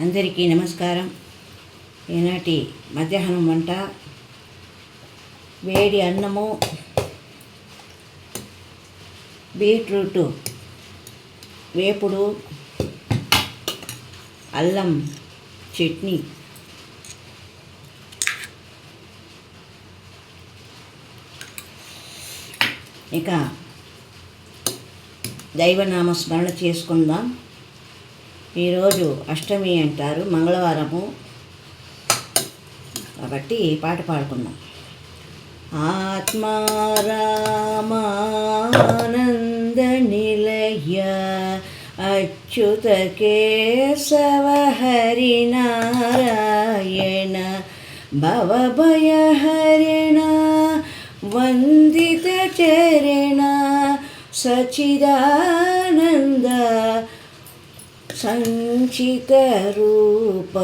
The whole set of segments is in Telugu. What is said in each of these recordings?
అందరికీ నమస్కారం. ఈనాటి మధ్యాహ్నం వంట వేడి అన్నము, బీట్రూటు వేపుడు, అల్లం చట్నీ. ఇక దైవనామ స్మరణ చేసుకుందాం. ఈరోజు అష్టమి అంటారు, మంగళవారము కాబట్టి పాట పాడుకుందాం. ఆత్మారామానంద నిలయ అచ్యుత కేశవ హరి నారాయణ భవభయహరిణ వందిత చరణ సచిదానంద సంచిత రూప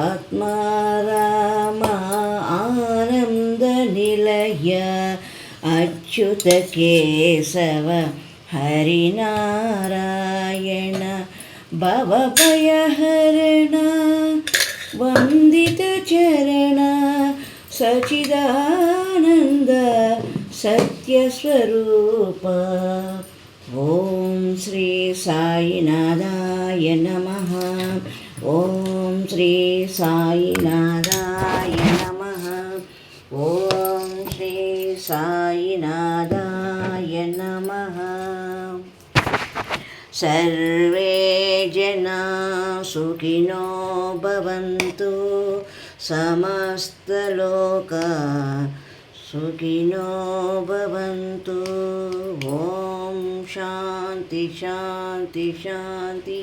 ఆత్మారామ ఆనంద నిలయ అచ్యుత కేశవ హరినారాయణ భవభయహరణ వందిత చరణ సచిదానంద సత్యస్వరూప. ఓం శ్రీ సాయినాథాయ నమః. ఓం శ్రీ సాయినాథాయ నమః. ఓం శ్రీ సాయినాథాయ నమః. సర్వే జనా సుఖినో భవంతు, సమస్తలోకా సుఖినో భవంతు. ఓం శాంతి శాంతి శాంతి.